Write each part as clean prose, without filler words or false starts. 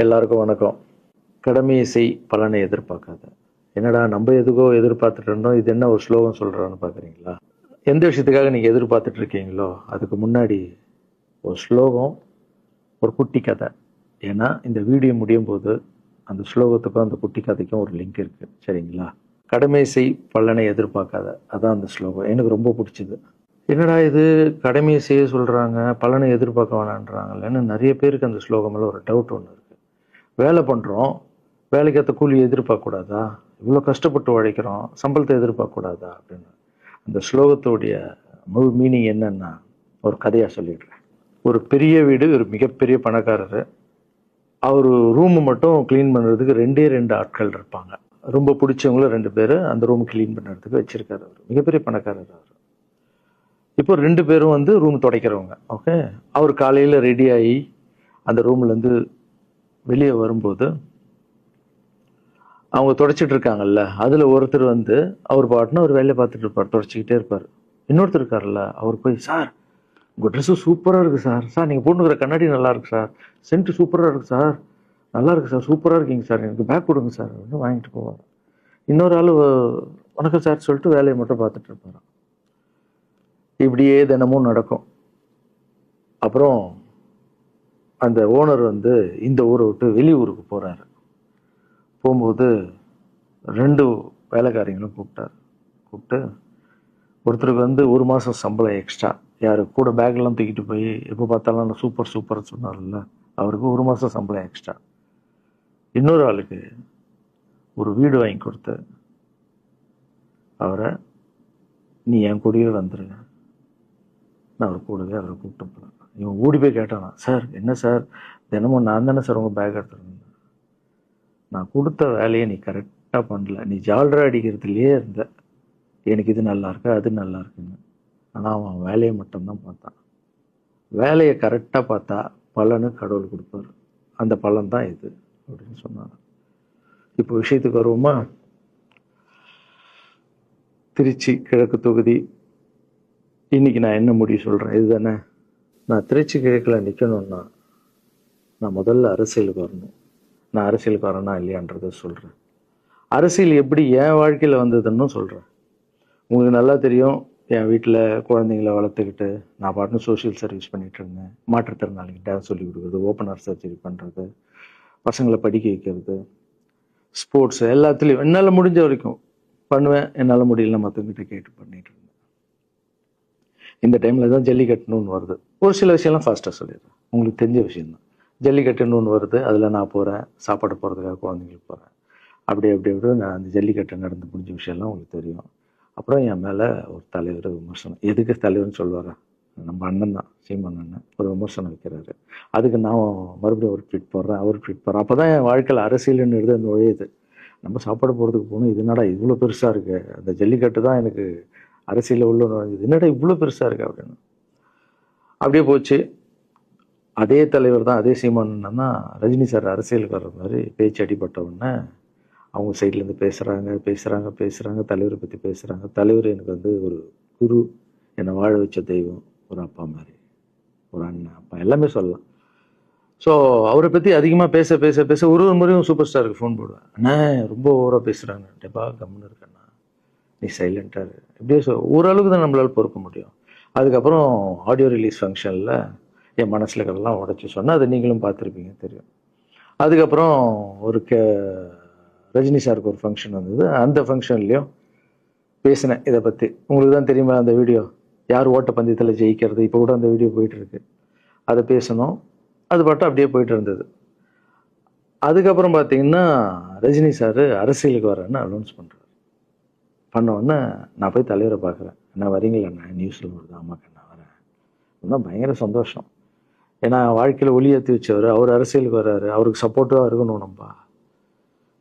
எல்லாருக்கும் வணக்கம். கடமையை செய் பலனை எதிர்பார்க்காத. என்னடா நம்ம எதுக்கோ எதிர்பார்த்துட்டு இருந்தோம், இது என்ன ஒரு ஸ்லோகம் சொல்றான்னு பார்க்குறீங்களா? எந்த விஷயத்துக்காக நீங்கள் எதிர்பார்த்துட்டு இருக்கீங்களோ அதுக்கு முன்னாடி ஒரு ஸ்லோகம், ஒரு குட்டி கதை. ஏன்னா இந்த வீடியோ முடியும் போது அந்த ஸ்லோகத்துக்கும் அந்த குட்டி கதைக்கும் ஒரு லிங்க் இருக்குது, சரிங்களா? கடமை செய் பலனை எதிர்பார்க்காத, அதான் அந்த ஸ்லோகம். எனக்கு ரொம்ப பிடிச்சிது. என்னடா இது, கடமையை செய்ய சொல்கிறாங்க, பலனை எதிர்பார்க்க வேணான்றாங்கல்லன்னு நிறைய பேருக்கு அந்த ஸ்லோகமில் ஒரு டவுட் ஒன்று இருக்குது. வேலை பண்ணுறோம், வேலைக்கேற்ற கூலி எதிர்பார்க்கக்கூடாதா? இவ்வளோ கஷ்டப்பட்டு உழைக்கிறோம், சம்பளத்தை எதிர்பார்க்கக்கூடாதா அப்படின்னு. அந்த ஸ்லோகத்துடைய முழு மீனிங் என்னன்னா, ஒரு கதையாக சொல்லிடுறேன். ஒரு பெரிய வீடு, ஒரு மிகப்பெரிய பணக்காரர். அவர் ரூமு மட்டும் க்ளீன் பண்ணுறதுக்கு ரெண்டு ஆட்கள் இருப்பாங்க. ரொம்ப பிடிச்சவங்களும் 2 பேர் அந்த ரூம் க்ளீன் பண்ணுறதுக்கு வச்சுருக்காரு. அவர் மிகப்பெரிய பணக்காரர். அவர் இப்போ 2 பேரும் வந்து ரூம் துடைக்கிறவங்க. ஓகே, அவர் காலையில் ரெடி ஆகி அந்த ரூம்லேருந்து வெளியே வரும்போது அவங்க துடைச்சிட்டு இருக்காங்கல்ல, அதில் ஒருத்தர் வந்து அவர் பாட்டுன்னு ஒரு வேலையை பார்த்துட்டு இருப்பார், துடைச்சிக்கிட்டே இருப்பார். இன்னொருத்தர் இருக்கார்ல, அவர் போய், சார் உங்கள் ட்ரெஸ்ஸு சூப்பராக இருக்குது சார், சார் நீங்கள் போட்டுக்கிற கண்ணாடி நல்லா இருக்கு சார், சென்ட்டு சூப்பராக இருக்குது சார், நல்லா இருக்குது சார், சூப்பராக இருக்கீங்க சார், எனக்கு பேக் கொடுங்க சார் அப்படின்னு வாங்கிட்டு போவார். இன்னொரு ஆள் வணக்கம் சார் சொல்லிட்டு வேலையை மட்டும் பார்த்துட்டு இருப்பார். இப்படியே தினமும் நடக்கும். அப்புறம் அந்த ஓனர் வந்து இந்த ஊரை விட்டு வெளியூருக்கு போகிறாரு. போகும்போது 2 வேலைக்காரங்களும் கூப்பிட்டு ஒருத்தருக்கு வந்து 1 மாதம் சம்பளம் எக்ஸ்ட்ரா, யார் கூட பேக்லாம் தூக்கிட்டு போய் எப்போ பார்த்தாலும் நான் சூப்பர் சூப்பர்னு சொன்னார்ல, அவருக்கு 1 மாதம் சம்பளம் எக்ஸ்ட்ரா. இன்னொரு ஆளுக்கு ஒரு வீடு வாங்கி கொடுத்து அவரை, நீ என் கூடவே வந்துருங்க, நான் அவர் கூடவே அவரை கூப்பிட்டு போகிறேன். இவன் ஓடி போய் கேட்டானா, சார் என்ன சார் தினமும் நான் தானே சார் உங்கள் பேக் எடுத்துருந்தேன், நான் கொடுத்த வேலையை நீ கரெக்டாக பண்ணல, நீ ஜால்ரா அடிக்கிறதுலையே இருந்த, எனக்கு இது நல்லா இருக்கு அது நல்லா இருக்குன்னு. ஆனால் அவன் வேலையை மட்டும்தான் பார்த்தான். வேலையை கரெக்டாக பார்த்தா பலனு கடவுள் கொடுப்பார், அந்த பலன் தான் இது அப்படின்னு சொன்னான். இப்போ விஷயத்துக்கு வருவோமா? திருச்சி கிழக்கு தொகுதி. இன்னைக்கு நான் என்ன முடிவு சொல்கிறேன் இதுதானே. நான் திருச்சி கிழக்கில் நிற்கணும்னா நான் முதல்ல அரசியலுக்கு வரணும். நான் அரசியலுக்கு வரேனா இல்லையான்றதை சொல்கிறேன். அரசியல் எப்படி என் வாழ்க்கையில் வந்ததுன்னு சொல்கிறேன். உங்களுக்கு நல்லா தெரியும், என் வீட்டில் குழந்தைங்கள வளர்த்துக்கிட்டு நான் பாட்டுன்னு சோஷியல் சர்வீஸ் பண்ணிகிட்டு இருந்தேன். மாற்றுத்திறனாளிக்கு டான்ஸ் சொல்லி கொடுக்குறது, ஓப்பனர் சர்ஜரி பண்ணுறது, பசங்களை படிக்க வைக்கிறது, ஸ்போர்ட்ஸ் எல்லாத்துலேயும் என்னால் முடிஞ்ச வரைக்கும் பண்ணுவேன். என்னால் முடியல மற்றவங்கிட்ட கேட்டு பண்ணிட்டு இருந்தேன். இந்த டைமில் தான் ஜல்லிக்கட்டுன்னு வருது. ஒரு சில விஷயம்லாம் ஃபாஸ்ட்டாக சொல்லிடுறேன், உங்களுக்கு தெரிஞ்ச விஷயம்தான். ஜல்லிக்கட்டுன்னு வருது, அதில் நான் போகிறேன், சாப்பாடு போகிறதுக்காக குழந்தைங்களுக்கு போகிறேன். அப்படி நான் அந்த ஜல்லிக்கட்டு நடந்து முடிஞ்ச விஷயம்லாம் உங்களுக்கு தெரியும். அப்புறம் என் மேலே ஒரு தலைவர் விமர்சனம், எதுக்கு தலைவர்னு சொல்லுவாரா, நம்ம அண்ணன் தான், சீமான் அண்ணன் ஒரு விமர்சனம் வைக்கிறாரு. அதுக்கு நான் மறுபடியும் ஒரு ட்வீட் போடுறேன், அவர் ட்வீட் போடுறேன். அப்போ தான் என் வாழ்க்கையில் அரசியல்னு எடுத்து நுழையுது. நம்ம சாப்பாடு போகிறதுக்கு போகணும், இது என்னடா இவ்வளோ பெருசாக இருக்குது, அந்த ஜல்லிக்கட்டு தான் எனக்கு அரசியலில் உள்ள நுழையுது, என்னடா இவ்வளோ பெருசாக இருக்குது அப்படின்னு. அப்படியே போச்சு. அதே தலைவர் தான், அதே சீமான் அண்ணன் தான் ரஜினி சார் அரசியலுக்கு வர்ற மாதிரி பேச்சு அடிபட்ட உடனே அவங்க சைட்லேருந்து பேசுகிறாங்க, தலைவரை பற்றி பேசுகிறாங்க. தலைவர் எனக்கு வந்து ஒரு குரு, என்னை வாழ வச்ச தெய்வம், ஒரு அப்பா மாதிரி, ஒரு அண்ணன், அப்பா எல்லாமே சொல்லலாம். ஸோ அவரை பற்றி அதிகமாக பேச ஒரு முறையும் சூப்பர் ஸ்டாருக்கு ஃபோன் போடுவேன், அண்ணா ரொம்ப ஓவராக பேசுகிறாங்க, டெப்பா கம்முன்னு இருக்கண்ணா, நீ சைலண்ட்டாக இப்படியே ஓரளவுக்கு தான் நம்மளால் பொறுக்க முடியும். அதுக்கப்புறம் ஆடியோ ரிலீஸ் ஃபங்க்ஷனில் என் மனசில் கடலாம் உடச்சி சொன்னேன், அதை நீங்களும் பார்த்துருப்பீங்க, தெரியும். அதுக்கப்புறம் ஒரு ரஜினி சாருக்கு ஒரு ஃபங்க்ஷன் வந்தது, அந்த ஃபங்க்ஷன்லேயும் பேசினேன் இதை பற்றி. உங்களுக்கு தான் தெரியுமா அந்த வீடியோ, யார் ஓட்டப்பந்தயத்தில் ஜெயிக்கிறது, இப்போ கூட அந்த வீடியோ போயிட்டுருக்கு. அதை பேசணும், அது பாட்டும் அப்படியே போயிட்டு இருந்தது. அதுக்கப்புறம் பார்த்தீங்கன்னா ரஜினி சார் அரசியலுக்கு வரேன்னு அனௌன்ஸ் பண்ணுறாரு. பண்ணோடனே நான் போய் தலைவரை பார்க்குறேன், என்ன வரீங்களா, நான் நியூஸில் வருது, ஆமாக்கா நான் வரேன். இன்னும் பயங்கர சந்தோஷம். ஏன்னா வாழ்க்கையில் ஒளி ஏற்றி வச்சவர், அவர் அரசியலுக்கு வர்றாரு, அவருக்கு சப்போர்ட்டிவாக இருக்கணும் நம்ம.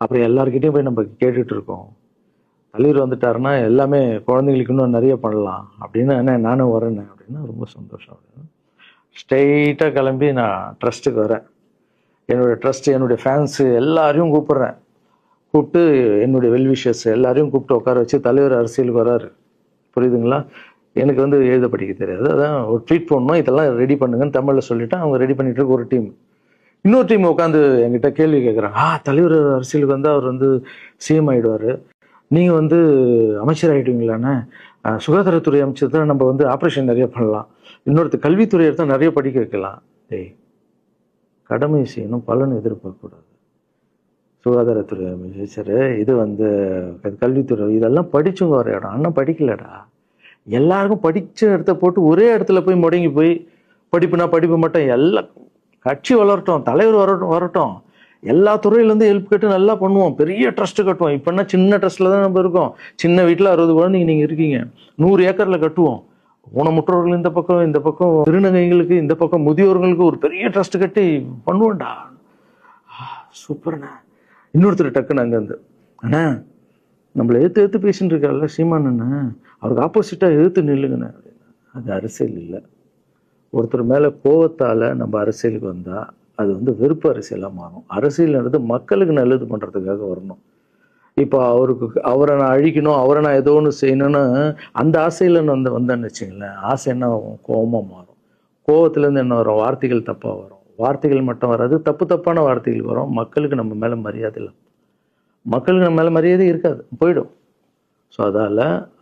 அப்புறம் எல்லாருக்கிட்டையும் போய் நம்ம கேட்டுட்டு இருக்கோம், தலைவர் வந்துட்டாருன்னா எல்லாமே குழந்தைங்களுக்கு இன்னும் நிறைய பண்ணலாம் அப்படின்னு. என்ன நானும் வரேன் அப்படின்னா ரொம்ப சந்தோஷம் அப்படின்னு ஸ்ட்ரெயிட்டாக கிளம்பி நான் ட்ரஸ்ட்டுக்கு வரேன். என்னுடைய ட்ரஸ்ட்டு, என்னுடைய ஃபேன்ஸு எல்லாரையும் கூப்பிட்டு என்னுடைய வெல்விஷர்ஸ் எல்லாரையும் கூப்பிட்டு உட்கார வச்சு தலைவர் அரசியலுக்கு வராரு. புரியுதுங்களா? எனக்கு வந்து எழுத படிக்க தெரியாது, அதான் ஒரு ட்வீட் பண்ணணும், இதெல்லாம் ரெடி பண்ணுங்கன்னு தமிழில் சொல்லிவிட்டு அவங்க ரெடி பண்ணிட்டு இருக்க ஒரு டீம். இன்னொரு டீம் உட்காந்து என்கிட்ட கேள்வி கேட்குறாங்க. தலைவர் அரசியலுக்கு வந்து அவர் வந்து சிஎம் ஆயிடுவாரு, நீங்க வந்து அமைச்சர் ஆயிடுவீங்களாண்ணே? சுகாதாரத்துறை அமைச்சர் தான், நம்ம வந்து ஆப்ரேஷன் நிறைய பண்ணலாம், இன்னொருத்தர் கல்வித்துறை எடுத்தால் நிறைய படிக்க வைக்கலாம். டேய், கடமை செய்யணும், பலன் எதிர்பார்க்க கூடாது. சுகாதாரத்துறை அமைச்சர், இது வந்து கல்வித்துறை, இதெல்லாம் படிச்சவங்க வர இடம். அண்ணன் படிக்கலடா. எல்லாருக்கும் படிச்ச இடத்த போட்டு ஒரே இடத்துல போய் முடங்கி போய் படிப்புனா படிப்பு மட்டும். எல்லாம் கட்சி வளரட்டும், தலைவர் வரட்டும், எல்லா துறையிலேருந்து ஹெல்ப் கேட்டு நல்லா பண்ணுவோம், பெரிய ட்ரஸ்ட் கட்டுவோம். இப்போன்னா சின்ன ட்ரஸ்ட்ல தான் நம்ம இருக்கோம். சின்ன வீட்டில் 60 குழந்தைங்க நீங்கள் இருக்கீங்க, 100 ஏக்கரில் கட்டுவோம். ஊனமுற்றோர்கள் இந்த பக்கம் திருநங்கைகளுக்கு இந்த பக்கம் முதியோர்களுக்கு ஒரு பெரிய ட்ரஸ்ட் கட்டி பண்ணுவோம்டா. சூப்பர்ண்ணா. இன்னொருத்தர் டக்குன்னு அங்கேருந்து, அண்ணா நம்மளை ஏற்று பேசிட்டு இருக்காருல்ல சீமான் அண்ணா, அவருக்கு ஆப்போசிட்டாக எதிர்த்து நில்லுங்கண்ணே அப்படின்னா. அது அரசியல் இல்லை. ஒருத்தர் மேலே கோவத்தால் நம்ம அரசியலுக்கு வந்தால் அது வந்து வெறுப்பு அரசியலாக மாறும். அரசியல்ன்றது மக்களுக்கு நல்லது பண்ணுறதுக்காக வரணும். இப்போ அவரை நான் அழிக்கணும், அவரை நான் ஏதோ ஒன்று செய்யணும்னு அந்த ஆசையில் வந்தேன்னு வச்சுங்களேன், ஆசை என்ன ஆகும்? கோபமாக மாறும். கோவத்துலேருந்து என்ன வரும்? வார்த்தைகள் தப்பாக வரும். வார்த்தைகள் மட்டும் வராது, தப்பான வார்த்தைகள் வரும். மக்களுக்கு நம்ம மேலே மரியாதை இல்லை, மக்களுக்கு நம்ம மேலே மரியாதை இருக்காது, போயிடும். ஸோ அதால்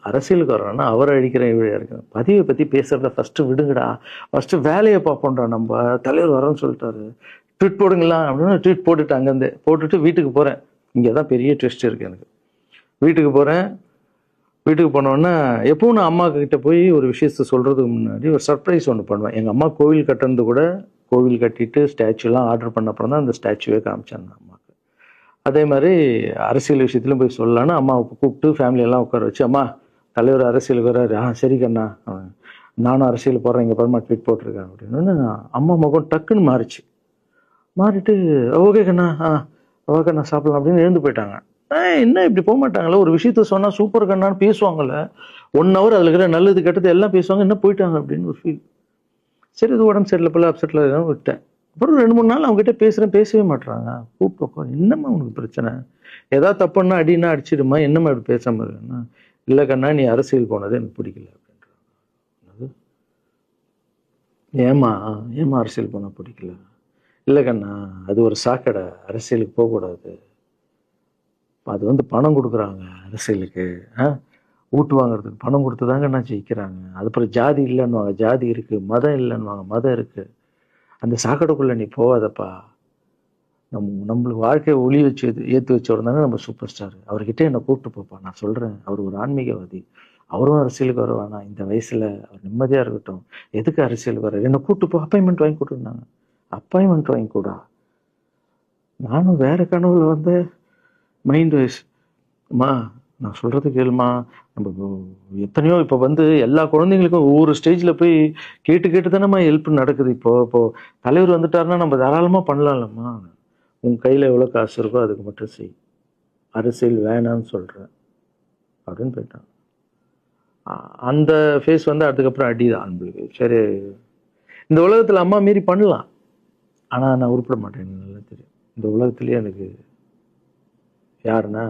அரசியலுக்கு வரணும்னா அவரை அழிக்கிறேன் இவழையாக இருக்கிறேன், பதிவை பற்றி பேசுகிறத ஃபஸ்ட்டு விடுங்கடா, ஃபஸ்ட்டு வேலையை பார்ப்போம்டா. நம்ம தலைவர் வரேன்னு சொல்லிட்டாரு, ட்வீட் போடுங்களா அப்படின்னு ட்வீட் போட்டுட்டு அங்கேருந்து போட்டுட்டு வீட்டுக்கு போகிறேன். இங்கே தான் பெரிய ட்விஸ்ட் இருக்குது எனக்கு. வீட்டுக்கு போகிறேன். வீட்டுக்கு போனோன்னா எப்பவும் நான் அம்மா கிட்ட போய் ஒரு விஷயத்த சொல்கிறதுக்கு முன்னாடி ஒரு சர்ப்ரைஸ் ஒன்று பண்ணுவேன். எங்கள் அம்மா கோவில் கட்டுறது கூட, கோவில் கட்டிட்டு ஸ்டாச்சுலாம் ஆர்டர் பண்ண அப்புறம் தான் அந்த ஸ்டாச்சுவே காமிச்சாங்க அம்மாவுக்கு. அதே மாதிரி அரசியல் விஷயத்துலையும் போய் சொல்லலான்னு அம்மாவை கூப்பிட்டு ஃபேமிலியெல்லாம் உட்கார வச்சு, அம்மா தலைவர் அரசியலுக்கு வர்றாரு, சரி கண்ணா, நானும் அரசியல் போடுறேன், இங்கே பரமா ட்வீட் போட்டிருக்கேன் அப்படின்னு. அம்மா முகம் டக்குன்னு மாறிச்சு. மாறிட்டு ஓகே கண்ணா, ஓகே கண்ணா சாப்பிடலாம் அப்படின்னு எழுந்து போயிட்டாங்க. என்ன இப்படி போக மாட்டாங்களே, ஒரு விஷயத்த சொன்னால் சூப்பர் கண்ணான்னு பேசுவாங்கல்ல, 1 ஹவர் அதில் இருக்கிற நல்லது கெட்டது எல்லாம் பேசுவாங்க, என்ன போயிட்டாங்க அப்படின்னு ஒரு ஃபீல். சரி, இது உடம்பு சரியில்லை போல, அப்செட்டில் விட்டேன். அப்புறம் 2-3 நாள் அவங்ககிட்ட பேசவே மாட்டுறாங்க. கூப்பிட்டு, என்னம்மா உனக்கு பிரச்சனை, ஏதாவது தப்புன்னா அடின்னா அடிச்சிடுமா, என்னம்மா இப்படி பேசாம இருக்குன்னா, இல்லை கண்ணா நீ அரசியல் போனது எனக்கு பிடிக்கல அப்படின்றாங்க. ஏமா அரசியல் போன பிடிக்கல? இல்லை கண்ணா, அது ஒரு சாக்கடை, அரசியலுக்கு போகக்கூடாது, அது வந்து பணம் கொடுக்குறாங்க அரசியலுக்கு, ஊட்டு வாங்குறதுக்கு பணம் கொடுத்து தாங்க நான் ஜெயிக்கிறாங்க. அதுக்கப்புறம் ஜாதி இல்லைன்னுவாங்க, ஜாதி இருக்கு, மதம் இல்லைன்னுவாங்க, மதம் இருக்கு, அந்த சாக்கடைக்குள்ள நீ போகாதப்பா. நம்மளுக்கு வாழ்க்கையை ஒளி வச்சு ஏற்றி வச்சவர் தானே நம்ம சூப்பர் ஸ்டார், அவர்கிட்ட என்னை கூப்பிட்டு போப்பா, நான் சொல்கிறேன், அவர் ஒரு ஆன்மீகவாதி, அவரும் அரசியலுக்கு வருவானா, இந்த வயசில் அவர் நிம்மதியாக இருக்கட்டும், எதுக்கு அரசியலுக்கு வர்றாரு, என்னை கூப்பிட்டு போ, அப்பாயின்மெண்ட் வாங்கி கொடுத்துருந்தாங்க. அப்பாயின்மெண்ட் வாங்கி கூடா? நானும் வேற கனவுல வந்து மைண்ட் வைஸ், அம்மா நான் சொல்கிறது கேளுமா, நம்ம எத்தனையோ இப்போ வந்து எல்லா குழந்தைங்களுக்கும் ஒவ்வொரு ஸ்டேஜில் போய் கேட்டு தானேம்மா ஹெல்ப் நடக்குது. இப்போ தலைவர் வந்துட்டாருன்னா நம்ம தாராளமாக பண்ணலாம்லம்மா, உன் கையில் எவ்வளோ காசு இருக்கோ அதுக்கு மட்டும் செய், அரசியல் வேணான்னு சொல்கிறேன் அப்படின்னு போயிட்டான். அந்த ஃபேஸ் வந்து அதுக்கப்புறம் அடிதான் நம்மளுக்கு. சரி, இந்த உலகத்தில் அம்மா மீறி பண்ணலாம், ஆனால் நான் உருப்பிட மாட்டேன், எனக்கு நல்லா தெரியும். இந்த உலகத்துலேயே எனக்கு யாருன்னா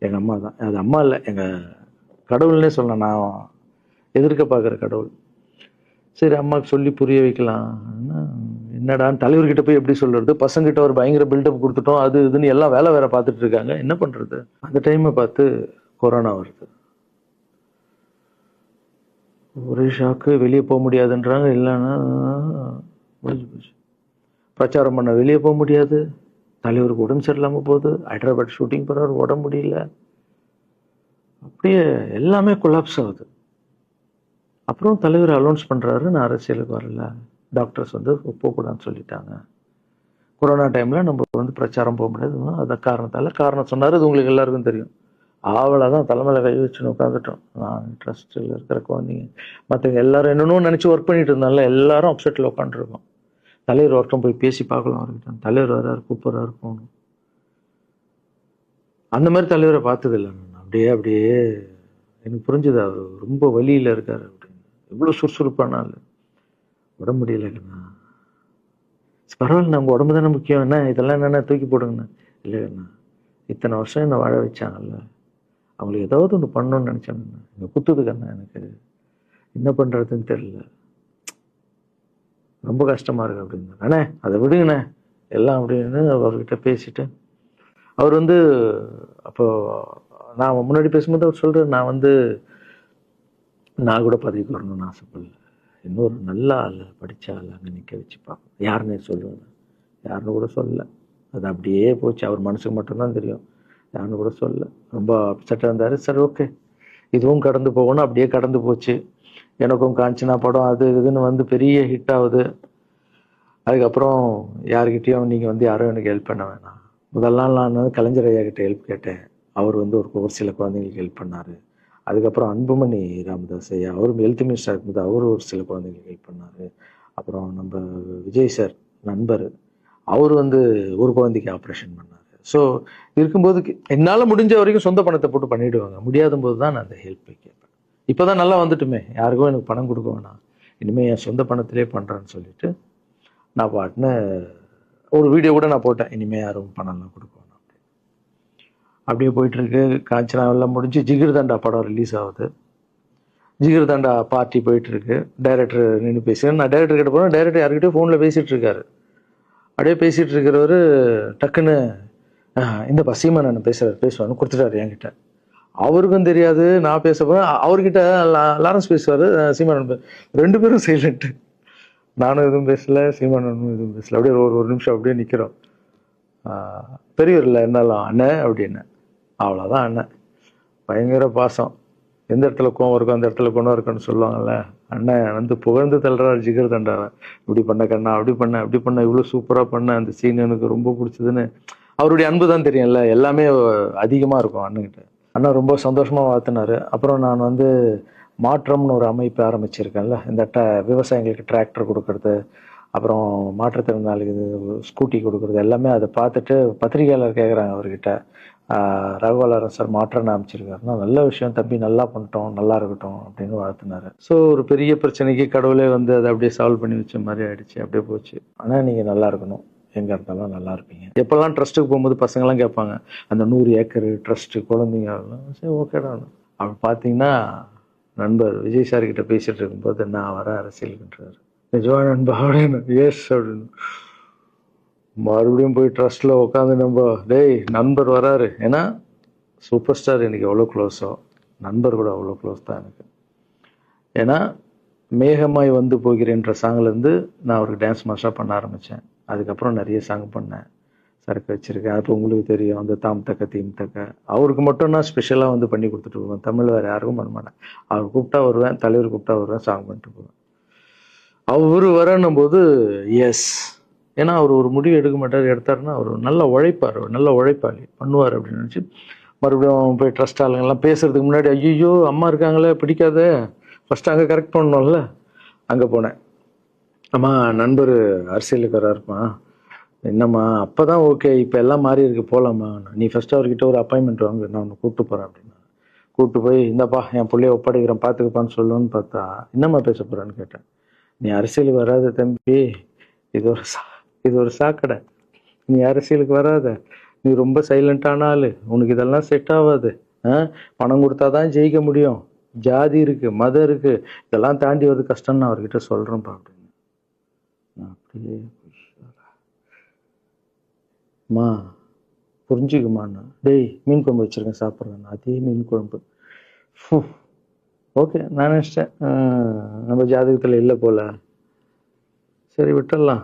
எங்கள் அம்மா தான். அது அம்மா இல்லை, எங்கள் கடவுள்னே சொல்லலாம், நான் எதிர்க்க பார்க்குற கடவுள். சரி, அம்மாவுக்கு சொல்லி புரிய வைக்கலாம், என்னடான்னு தலைவர்கிட்ட போய் எப்படி சொல்றது, பசங்கிட்ட ஒரு பயங்கர பில்டப் கொடுத்துட்டோம், அது இதுன்னு எல்லாம் வேற பார்த்துட்டு இருக்காங்க, என்ன பண்ணுறது. அந்த டைமை பார்த்து கொரோனா வருது. ஒரே ஷாக்கு, வெளியே போக முடியாதுன்றாங்க, இல்லைன்னா பிரச்சாரம் பண்ண வெளியே போக முடியாது, தலைவருக்கு உடம்பு சரியில்லாமல் போகுது, ஹைதராபாத் ஷூட்டிங் போகிறார், உடம்பு முடியல, அப்படியே எல்லாமே கொலாப்ஸ் ஆகுது. அப்புறம் தலைவர் அலௌன்ஸ் பண்ணுறாரு, நான் அரசியலுக்கு வரல, டாக்டர்ஸ் வந்து போகக்கூடாதுன்னு சொல்லிட்டாங்க, கொரோனா டைமில் நம்ம வந்து பிரச்சாரம் போக முடியாது, அந்த காரணம் சொன்னார், அது உங்களுக்கு எல்லாருக்கும் தெரியும். அவ்வளோதான், தலைமையில் கை வச்சுன்னு உட்காந்துட்டோம். நான் ட்ரஸ்ட்டில் இருக்கிற குழந்தைங்க மற்றவங்க எல்லாரும் என்னென்னோ நினச்சி ஒர்க் பண்ணிட்டு இருந்தால, எல்லாரும் அப்செட்டில் உட்காந்துருக்கோம். தலைவர் ஒருத்தம் போய் பேசி பார்க்கலாம் அவர்கிட்ட, தலைவர் வர்றாரு, கூப்பிட்றாரு, போகணும். அந்த மாதிரி தலைவரை பார்த்ததில்லை நான். அப்படியே எனக்கு புரிஞ்சுது, அவர் ரொம்ப வலியில் இருக்கார் அப்படின்னு. எவ்வளோ சுறுசுறுப்பானால உடம்பு முடியலைங்கண்ணா. பரவாயில்ல, நம்ம உடம்பு தானே முக்கியம், என்ன இதெல்லாம் என்னென்ன தூக்கி போடுங்கண்ணா. இல்லைங்கண்ணா, இத்தனை வருஷம் என்னை வாழ வச்சாங்கல்ல, அவங்களுக்கு ஏதாவது ஒன்று பண்ணணும்னு நினச்சாங்கண்ணா, இங்கே குத்துதுக்கண்ணா, எனக்கு என்ன பண்ணுறதுன்னு தெரியல. ரொம்ப கஷ்டமாக இருக்குது அப்படின்னு. அண்ணே அதை விடுங்கண்ணே எல்லாம் அப்படின்னு அவர்கிட்ட பேசிட்டு அவர் வந்து அப்போ நான் முன்னாடி பேசும்போது அவர் சொல்கிறார், நான் கூட பதவிக்கு வரணும்னு ஆசைப்படல, இன்னொரு நல்ல ஆள் படித்த ஆள் அங்கே நிற்க வச்சு பார்க்கணும். யாருன்னே சொல்லுவேன், யாருன்னு கூட சொல்லலை. அது அப்படியே போச்சு. அவர் மனசுக்கு மட்டும்தான் தெரியும், யாருன்னு கூட சொல்லலை. ரொம்ப அப்செட்டாக இருந்தார். சரி ஓகே, இதுவும் கடந்து போகணும். அப்படியே கடந்து போச்சு. எனக்கும் காஞ்சனா படம் அது இதுன்னு வந்து பெரிய ஹிட் ஆகுது. அதுக்கப்புறம் யாருக்கிட்டேயும் நீங்கள் யாரும் எனக்கு ஹெல்ப் பண்ண வேணாம். முதல் நாள் நான் வந்து கலைஞர் ஐயா கிட்ட ஹெல்ப் கேட்டேன். அவர் வந்து ஒரு சில குழந்தைங்களுக்கு ஹெல்ப் பண்ணார். அதுக்கப்புறம் அன்புமணி ராமதாஸ் ஐயா, அவரும் ஹெல்த் மினிஸ்டராக இருக்கும்போது அவர் ஒரு சில குழந்தைங்களுக்கு ஹெல்ப் பண்ணார். அப்புறம் நம்ம விஜய் சார் நண்பர், அவர் வந்து ஒரு குழந்தைக்கு ஆப்ரேஷன் பண்ணார். ஸோ இருக்கும்போது என்னால் முடிஞ்ச வரைக்கும் சொந்த பணத்தை போட்டு பண்ணிவிடுவாங்க. முடியாத போது தான் நான் அந்த ஹெல்ப்பை கேட்பேன். இப்போ தான் நல்லா வந்துட்டுமே, யாருக்கும் எனக்கு பணம் கொடுக்க வேணாம், இனிமேல் என் சொந்த பணத்திலே பண்ணுறேன்னு சொல்லிட்டு நான் பாட்டுன்னு ஒரு வீடியோ கூட நான் போட்டேன், இனிமேல் யாரும் பணம்லாம் கொடுக்க வேணாம் அப்படின்னு. அப்படியே போயிட்டுருக்கு. காஞ்சனா எல்லாம் முடிஞ்சு ஜிகிர் தண்டா படம் ரிலீஸ் ஆகுது. ஜிகிர் தண்டா பார்ட்டி போயிட்டுருக்கு. டைரக்டர் நின்று பேசுகிறேன். நான் டைரக்டர் கிட்ட போனேன். டைரக்டர் யார்கிட்டயும் ஃபோனில் பேசிகிட்டு இருக்காரு. அப்படியே பேசிகிட்டு இருக்கிறவர் டக்குன்னு இந்த சீமானன் பேசுவான்னு கொடுத்துட்டாரு என்கிட்ட. அவருக்கும் தெரியாது நான் பேச போகிறேன். அவர்கிட்ட லாரன்ஸ் பேசுவார், சீமானன் ரெண்டு பேரும் சைலண்ட்டு. நானும் எதுவும் பேசல, சீமானனும் எதுவும் பேசல. அப்படியே ஒரு நிமிஷம் அப்படியே நிற்கிறோம். பெரியவர் இல்லை என்னாலும் அண்ணன் அப்படின்னு. அவ்வளோதான் அண்ணன். பயங்கர பாசம். எந்த இடத்துல கோவம் இருக்கும் அந்த இடத்துல குணம் இருக்குன்னு சொல்லுவாங்கல்ல. அண்ணன் வந்து புகழ்ந்து தள்ளுறாரு ஜிகர் தண்டாவை. இப்படி பண்ண கண்ணா, அப்படி பண்ண இவ்வளோ சூப்பராக பண்ண, அந்த சீன் எனக்கு ரொம்ப பிடிச்சதுன்னு. அவருடைய அன்பு தான் தெரியும்ல, எல்லாமே அதிகமாக இருக்கும் அண்ணன்கிட்ட. அண்ணா ரொம்ப சந்தோஷமாக வாழ்த்தினார். அப்புறம் நான் வந்து மாற்றம்னு ஒரு அமைப்பு ஆரம்பிச்சிருக்கேன்ல, இந்த விவசாயிகளுக்கு டிராக்டர் கொடுக்கறது, அப்புறம் மாற்றுத்திறனாளிக்கு ஸ்கூட்டி கொடுக்கறது, எல்லாமே அதை பார்த்துட்டு பத்திரிகையாளர் கேட்குறாங்க அவர்கிட்ட, ரகுவலரன் சார் மாற்றம்னு அமைச்சிருக்காருன்னா, நல்ல விஷயம் தம்பி, நல்லா பண்ணிட்டோம், நல்லா இருக்கட்டும் அப்படின்னு வாழ்த்தினாரு. ஸோ ஒரு பெரிய பிரச்சனைக்கு கடவுளே வந்து அதை அப்படியே சால்வ் பண்ணி வச்ச மாதிரி ஆயிடுச்சு. அப்படியே போச்சு. ஆனால் நீங்கள் நல்லா இருக்கணும், எங்கே இருந்தாலும் நல்லா இருப்பீங்க. எப்போல்லாம் ட்ரஸ்ட்டுக்கு போகும்போது பசங்களாம் கேட்பாங்க, அந்த 100 ஏக்கர் ட்ரஸ்ட்டு குழந்தைங்க, சரி ஓகேடா. அப்படி பார்த்தீங்கன்னா நண்பர் விஜய் சார் கிட்ட பேசிட்டு இருக்கும்போது நான் வர அரசியலுக்குன்றாரு. நிஜமா நண்பா அப்படின்னு. எஸ் அப்படின்னு. மறுபடியும் போய் ட்ரஸ்ட்ல உட்காந்து நம்ம டேய் நண்பர் வராரு. ஏன்னா சூப்பர் ஸ்டார் எனக்கு எவ்வளோ க்ளோஸோ நண்பர் கூட அவ்வளோ க்ளோஸ் தான் எனக்கு. ஏன்னா மேகமாய் வந்து போகிறேன்ற சாங்லேருந்து நான் அவருக்கு டான்ஸ் மாஸ்டராக பண்ண ஆரம்பித்தேன். அதுக்கப்புறம் நிறைய சாங் பண்ணேன், சரக்கு வச்சுருக்கேன். அப்போ உங்களுக்கு தெரியும், அந்த தாம் தக்க தீம் தக்க அவருக்கு மட்டும் நான் ஸ்பெஷலாக வந்து பண்ணி கொடுத்துட்டு போவேன். தமிழ் வேறு யாருக்கும் பண்ண மாட்டேன். அவர் கூப்பிட்டா வருவேன், தலைவர் கூப்பிட்டா வருவேன், சாங் பண்ணிட்டு போவேன். அவர் வரணும் போது எஸ், ஏன்னா அவர் ஒரு முடிவு எடுக்க மாட்டார், எடுத்தாருன்னா அவர் நல்ல உழைப்பார், நல்ல உழைப்பாளி, பண்ணுவார் அப்படின்னு நினச்சி மறுபடியும் போய் ட்ரஸ்ட் ஆளுங்கெல்லாம் பேசுறதுக்கு முன்னாடி ஐயோ அம்மா இருக்காங்களே பிடிக்காத, ஃபஸ்ட்டு அங்கே கரெக்ட் பண்ணணும்ல, அங்கே போனேன். அம்மா நண்பர் அரசியலுக்கு வராருமா, என்னம்மா அப்போ தான் ஓகே, இப்போ எல்லாம் மாறி இருக்கு, போகலாமா, நீ ஃபஸ்ட்டு அவர்கிட்ட ஒரு அப்பாயின்மெண்ட் வாங்க, நான் உன்னை கூப்பிட்டு போகிறேன் அப்படின்னா. கூப்பிட்டு போய் இந்தப்பா என் பிள்ளைய ஒப்படைக்கிறேன் பார்த்துக்குப்பான்னு சொல்லுன்னு பார்த்தா என்னம்மா பேச போகிறான்னு கேட்டேன். நீ அரசியலுக்கு வராத தம்பி, இது ஒரு சாக்கடை, நீ அரசியலுக்கு வராத, நீ ரொம்ப சைலண்டான ஆள், உனக்கு இதெல்லாம் செட் ஆகாது, பணம் கொடுத்தாதான் ஜெயிக்க முடியும், ஜாதி இருக்கு, மதம் இருக்கு, இதெல்லாம் தாண்டி வருது கஷ்டம்னு அவர்கிட்ட சொல்கிறேன்ப்பா அப்படின்னு. அப்படியே மா புரிஞ்சுக்குமாண்ணா, டேய் மீன் குழம்பு வச்சுருக்கேன் சாப்பிட்றேன், அதே மீன் குழம்பு. ஓகே நான் நினச்சிட்டேன் நம்ம ஜாதகத்தில் இல்லை போல, சரி விட்டுடலாம்,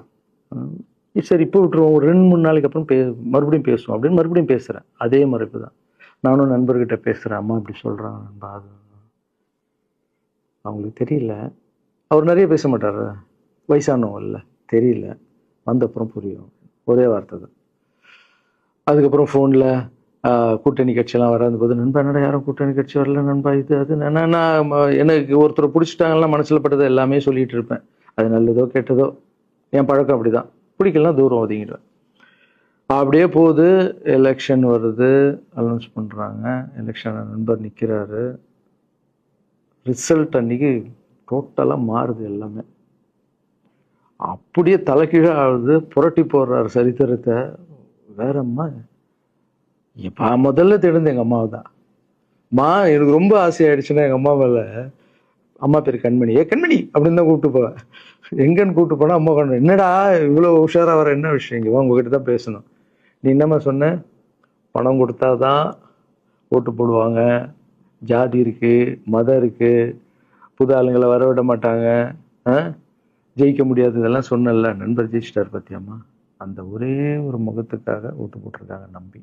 சரி இப்போ விட்டுருவோம், ஒரு 2-3 நாளைக்கு அப்புறம் மறுபடியும் பேசுவோம் அப்படின்னு மறுபடியும் பேசுகிறேன். அதே மறுப்பு தான். நானும் நண்பர்கிட்ட பேசுகிறேன், அம்மா இப்படி சொல்கிறாங்க நண்பா, அது அவங்களுக்கு தெரியல, அவர் நிறைய பேச மாட்டார், வயசானவங்க இல்லை, தெரியல, வந்தப்புறம் புரியும், ஒரே வார்த்தை தான். அதுக்கப்புறம் ஃபோனில் கூட்டணி கட்சியெல்லாம் வராது போது, நண்பா என்னடா யாரும் கூட்டணி கட்சி வரல நண்பா, இது அது நான் எனக்கு ஒருத்தரை பிடிச்சிட்டாங்கலாம் மனசில் பட்டதை எல்லாமே சொல்லிகிட்டு இருப்பேன். அது நல்லதோ கெட்டதோ, என் பழக்கம் அப்படி தான், பிடிக்கலாம் தூரம் ஒதுங்கிடுவேன். அப்படியே போகுது. எலெக்ஷன் வருது, அனௌன்ஸ் பண்ணுறாங்க, எலெக்ஷனில் நண்பர் நிற்கிறாரு. ரிசல்ட் அன்றைக்கி டோட்டலாக மாறுது எல்லாமே, அப்படியே தலைக்கீழே ஆகுது, புரட்டி போடுறாரு சரித்திரத்தை. வேறம்மா எப்போ முதல்ல தெரிந்து எங்கள் அம்மாவை தான். எனக்கு ரொம்ப ஆசையாயிடுச்சுன்னா எங்கள் அம்மா மேலே அம்மா பேர் கண்மணி. கண்மணி அப்படின்னு தான் கூப்பிட்டு போவேன். எங்கன்னு கூப்பிட்டு போனா அம்மா கொண்டு என்னடா இவ்வளோ உஷாரா வர, என்ன விஷயம், இங்கே உங்ககிட்ட தான் பேசணும். நீ என்னம்மா சொன்ன, பணம் கொடுத்தாதான் ஓட்டு போடுவாங்க, ஜாதி இருக்கு, மதம் இருக்கு, புது ஆளுங்களை வர விட மாட்டாங்க, ஜெயிக்க முடியாது, இதெல்லாம் சொன்னல. நண்பர் ஜெயிச்சிட்டார் பத்தியாம்மா. அந்த ஒரே ஒரு முகத்துக்காக ஓட்டு போட்டிருக்காங்க.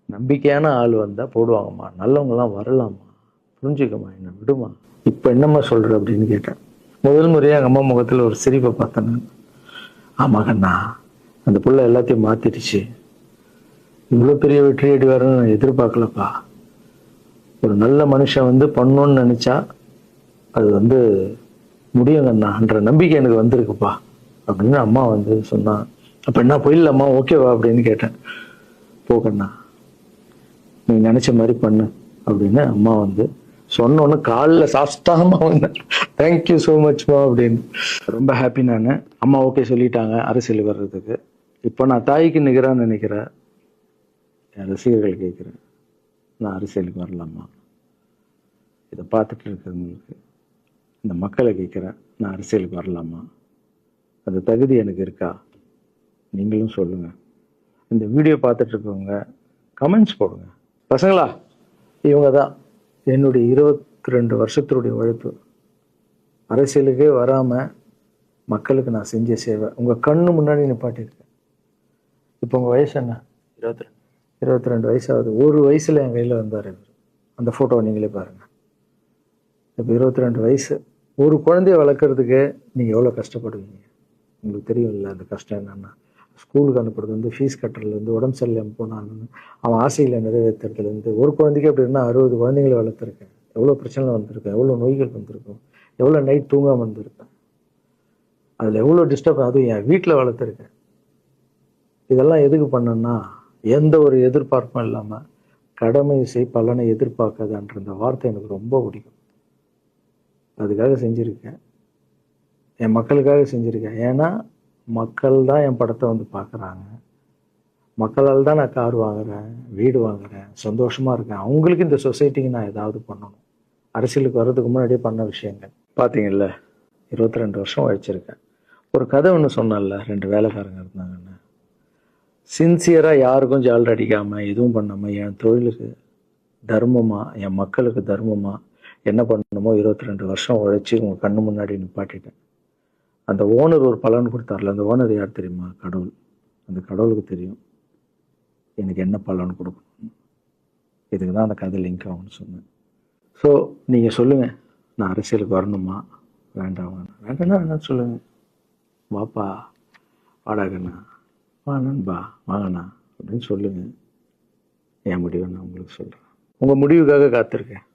நம்பிக்கையான ஆள் வந்தா போடுவாங்கம்மா, நல்லவங்கலாம் வரலாமா, புரிஞ்சுக்கம்மா, என்ன விடுமா. இப்ப என்னம்மா சொல்ற அப்படின்னு கேட்டேன். முதல் முறையா எங்க அம்மா முகத்துல ஒரு சிரிப்பை பார்த்தேன். ஆமா கண்ணா, அந்த புள்ள எல்லாத்தையும் மாத்திடுச்சு, இவ்வளவு பெரிய வெற்றி அடி வரணும்னு நான் எதிர்பார்க்கலப்பா. ஒரு நல்ல மனுஷன் வந்து பண்ணணும்னு நினைச்சா அது முடியுங்கண்ணான்ற நம்பிக்கை எனக்கு வந்திருக்குப்பா அப்படின்னு அம்மா சொன்னா. அப்ப என்ன போயிடலாமா, ஓகேவா அப்படின்னு கேட்டேன். போகண்ணா, நீ நினைச்ச மாதிரி பண்ணு அப்படின்னு அம்மா சொன்னோன்னு காலில் சாஸ்தாமா வந்தேன். தேங்க்யூ ஸோ மச்மா அப்படின்னு. ரொம்ப ஹாப்பி நான். அம்மா ஓகே சொல்லிட்டாங்க அரசியல் வர்றதுக்கு. இப்போ நான் தாய்க்கு நிகரான்னு நினைக்கிறேன். என் ரசிகர்கள் கேட்குறேன், நான் அரசியலுக்கு வரலாமா? இதை பார்த்துட்டு இருக்கிறவங்களுக்கு, இந்த மக்களை கேட்குறேன், நான் அரசியலுக்கு வரலாமா? அந்த தகுதி எனக்கு இருக்கா? நீங்களும் சொல்லுங்க. இந்த வீடியோ பார்த்துட்டு இருக்கவங்க கமெண்ட்ஸ் போடுங்க. பசங்களா, இவங்க தான் என்னுடைய 22 வருஷத்தினுடைய உழைப்பு. அரசியலுக்கே வராமல் மக்களுக்கு நான் செஞ்ச சேவை உங்கள் கண்ணு முன்னாடி நிப்பாட்டியிருக்கேன். இப்போ உங்கள் வயசு என்ன? 22 வயசாகுது. ஒரு வயசில் என் கையில் வந்தார் இவர். அந்த ஃபோட்டோவை நீங்களே பாருங்கள். இப்போ 22 வயசு. ஒரு குழந்தைய வளர்க்குறதுக்கு நீங்கள் எவ்வளோ கஷ்டப்படுவீங்க உங்களுக்கு தெரியும் இல்லை? அந்த கஷ்டம் என்னென்னா, ஸ்கூலுக்கு அனுப்புறது ஃபீஸ் கட்டுறதுலேருந்து, உடம்பு சரியில்லாமல் போனான்னு அவன் ஆசையில் நிறைவேற்றுறதுலேருந்து, ஒரு குழந்தைக்கு அப்படின்னா 60 குழந்தைங்களை வளர்த்துருக்கேன். எவ்வளோ பிரச்சனை வந்திருக்கேன், எவ்வளோ நோய்கள் வந்திருக்கும், எவ்வளோ நைட் தூங்காமல் வந்திருக்கேன், அதில் எவ்வளோ டிஸ்டர்ப், அதுவும் என் வீட்டில் வளர்த்துருக்கேன். இதெல்லாம் எதுக்கு பண்ணேன்னா, எந்த ஒரு எதிர்பார்ப்பும் இல்லாமல் கடமை செய் பலனை எதிர்பார்க்காதான்ற இந்த வார்த்தை எனக்கு ரொம்ப பிடிக்கும். அதுக்காக செஞ்சுருக்கேன், என் மக்களுக்காக செஞ்சுருக்கேன். ஏன்னா மக்கள் தான் என் படத்தை பார்க்குறாங்க. மக்களால் தான் நான் கார் வாங்குறேன், வீடு வாங்குறேன், சந்தோஷமாக இருக்கேன். அவங்களுக்கு இந்த சொசைட்டிக்கு நான் ஏதாவது பண்ணணும். அரசியலுக்கு வர்றதுக்கு முன்னாடியே பண்ண விஷயங்கள் பார்த்தீங்கல்ல. 22 வருஷம் உழைச்சிருக்கேன். ஒரு கதை ஒன்று சொன்னேன்ல, 2 வேலைக்காரங்க இருந்தாங்கன்னு. சின்சியராக யாருக்கும் ஜால்ரை அடிக்காமல் எதுவும் பண்ணாமல் என் தொழிலுக்கு தர்மமாக, என் மக்களுக்கு தர்மமாக என்ன பண்ணணுமோ 22 வருஷம் உழைச்சி உங்கள் கண்ணு முன்னாடி நிப்பாட்டிட்டேன். அந்த ஓனர் ஒரு பலன் கொடுத்தார்ல, அந்த ஓனர் யார் தெரியுமா? கடவுள். அந்த கடவுளுக்கு தெரியும் எனக்கு என்ன பலன் கொடுக்கணும். இதுக்கு தான் அந்த கதை லிங்க் ஆகும்னு சொன்னேன். ஸோ நீங்கள் சொல்லுங்கள், நான் அரசியலுக்கு வரணுமா வேண்டாம்? வேண்டாம்னா வேணான்னு சொல்லுங்கள். வாப்பா, வாடாகண்ணா, வா நண்பா, வாங்கண்ணா அப்படின்னு சொல்லுங்கள். என் முடிவை நான் உங்களுக்கு சொல்கிறேன். உங்கள் முடிவுக்காக காத்திருக்கேன்.